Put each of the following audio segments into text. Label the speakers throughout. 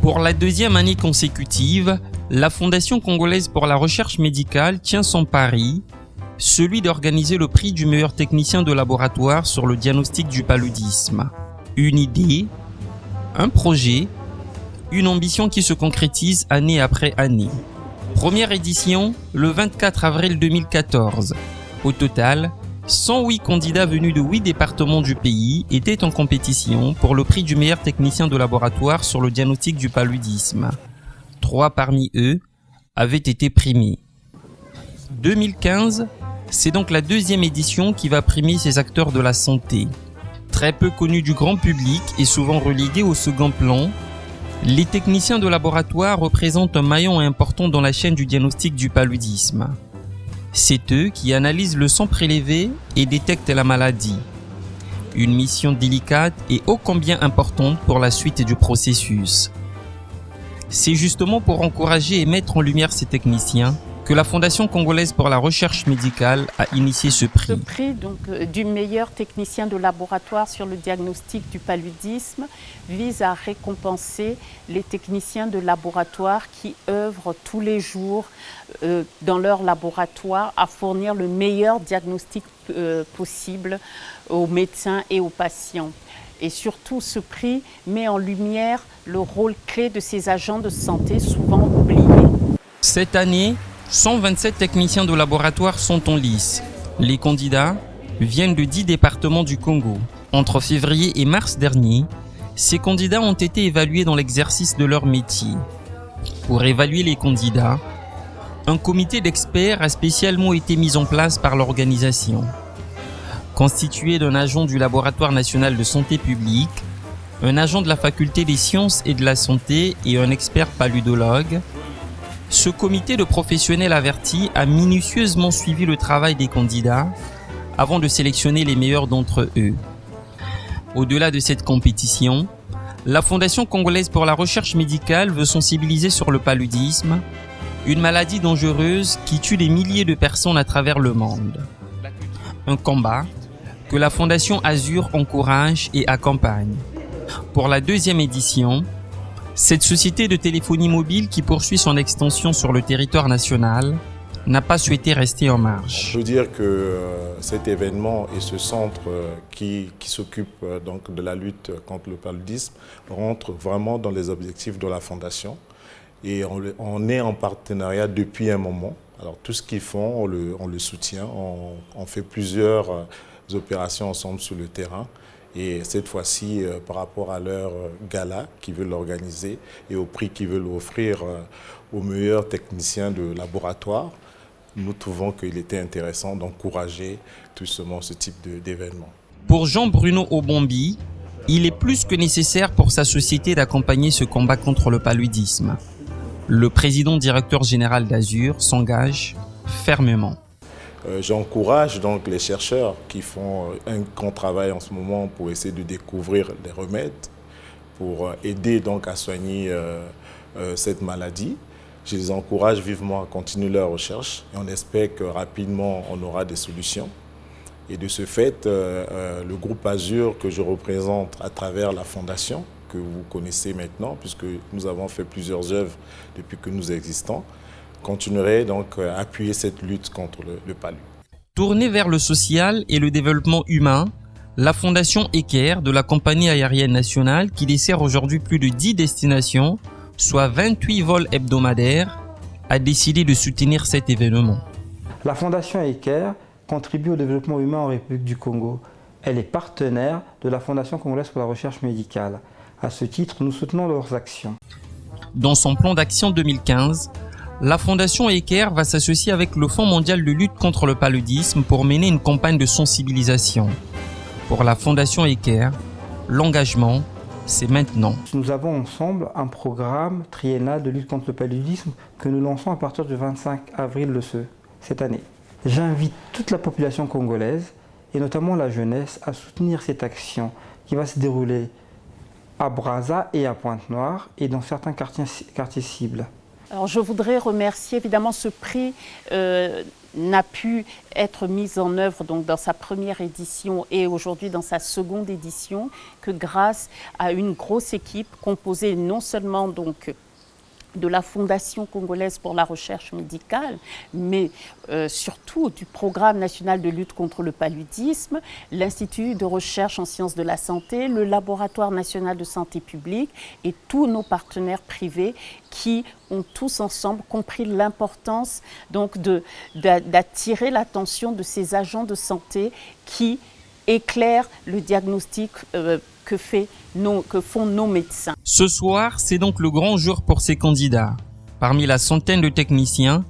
Speaker 1: Pour la deuxième année consécutive, la Fondation congolaise pour la recherche médicale tient son pari, celui d'organiser le prix du meilleur technicien de laboratoire sur le diagnostic du paludisme. Une idée, un projet, une ambition qui se concrétise année après année. Première édition, le 24 avril 2014. Au total, 108 candidats venus de 8 départements du pays étaient en compétition pour le prix du meilleur technicien de laboratoire sur le diagnostic du paludisme. 3 parmi eux avaient été primés. 2015, c'est donc la deuxième édition qui va primer ces acteurs de la santé. Très peu connus du grand public et souvent relégués au second plan, les techniciens de laboratoire représentent un maillon important dans la chaîne du diagnostic du paludisme. C'est eux qui analysent le sang prélevé et détectent la maladie. Une mission délicate et ô combien importante pour la suite du processus. C'est justement pour encourager et mettre en lumière ces techniciens que la Fondation congolaise pour la recherche médicale a initié ce prix.
Speaker 2: Ce prix du meilleur technicien de laboratoire sur le diagnostic du paludisme vise à récompenser les techniciens de laboratoire qui œuvrent tous les jours dans leur laboratoire à fournir le meilleur diagnostic possible aux médecins et aux patients. Et surtout, ce prix met en lumière le rôle clé de ces agents de santé souvent oubliés.
Speaker 1: Cette année, 127 techniciens de laboratoire sont en lice. Les candidats viennent de 10 départements du Congo. Entre février et mars dernier, ces candidats ont été évalués dans l'exercice de leur métier. Pour évaluer les candidats, un comité d'experts a spécialement été mis en place par l'organisation. Constitué d'un agent du Laboratoire national de santé publique, un agent de la faculté des sciences et de la santé et un expert paludologue, ce comité de professionnels avertis a minutieusement suivi le travail des candidats avant de sélectionner les meilleurs d'entre eux. Au-delà de cette compétition, la Fondation congolaise pour la recherche médicale veut sensibiliser sur le paludisme, une maladie dangereuse qui tue des milliers de personnes à travers le monde. Un combat que la Fondation Azur encourage et accompagne. Pour la deuxième édition, cette société de téléphonie mobile qui poursuit son extension sur le territoire national n'a pas souhaité rester en marge.
Speaker 3: Je veux dire que cet événement et ce centre qui s'occupe donc de la lutte contre le paludisme rentre vraiment dans les objectifs de la Fondation et on est en partenariat depuis un moment. Alors tout ce qu'ils font, on le soutient, on fait plusieurs opérations ensemble sur le terrain. Et cette fois-ci, par rapport à leur gala qu'ils veulent organiser et au prix qu'ils veulent offrir aux meilleurs techniciens de laboratoire, nous trouvons qu'il était intéressant d'encourager tout simplement ce type d'événement.
Speaker 1: Pour Jean-Bruno Obombi, il est plus que nécessaire pour sa société d'accompagner ce combat contre le paludisme. Le président directeur général d'Azur s'engage fermement.
Speaker 3: J'encourage donc les chercheurs qui font un grand travail en ce moment pour essayer de découvrir des remèdes, pour aider donc à soigner cette maladie. Je les encourage vivement à continuer leurs recherches et on espère que rapidement on aura des solutions. Et de ce fait, le groupe Azur que je représente à travers la Fondation, que vous connaissez maintenant, puisque nous avons fait plusieurs œuvres depuis que nous existons, continuerait donc à appuyer cette lutte contre le palu.
Speaker 1: Tournée vers le social et le développement humain, la Fondation Eker de la compagnie aérienne nationale qui dessert aujourd'hui plus de 10 destinations, soit 28 vols hebdomadaires, a décidé de soutenir cet événement.
Speaker 4: La Fondation Eker contribue au développement humain en République du Congo. Elle est partenaire de la Fondation congolaise pour la recherche médicale. À ce titre, nous soutenons leurs actions.
Speaker 1: Dans son plan d'action 2015, la Fondation Eker va s'associer avec le Fonds mondial de lutte contre le paludisme pour mener une campagne de sensibilisation. Pour la Fondation Eker, l'engagement, c'est maintenant.
Speaker 4: Nous avons ensemble un programme triennal de lutte contre le paludisme que nous lançons à partir du 25 avril de cette année. J'invite toute la population congolaise, et notamment la jeunesse, à soutenir cette action qui va se dérouler à Brazza et à Pointe-Noire et dans certains quartiers cibles.
Speaker 2: Alors, je voudrais remercier évidemment ce prix n'a pu être mise en œuvre donc dans sa première édition et aujourd'hui dans sa seconde édition que grâce à une grosse équipe composée non seulement donc de la Fondation congolaise pour la recherche médicale, mais surtout du Programme national de lutte contre le paludisme, l'Institut de recherche en sciences de la santé, le Laboratoire national de santé publique et tous nos partenaires privés qui ont tous ensemble compris l'importance donc d'attirer l'attention de ces agents de santé qui éclairent le diagnostic que font nos médecins.
Speaker 1: Ce soir, c'est donc le grand jour pour ces candidats. Parmi la centaine de techniciens,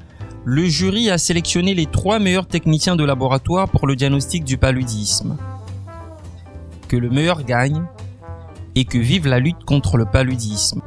Speaker 1: le jury a sélectionné les 3 meilleurs techniciens de laboratoire pour le diagnostic du paludisme. Que le meilleur gagne et que vive la lutte contre le paludisme.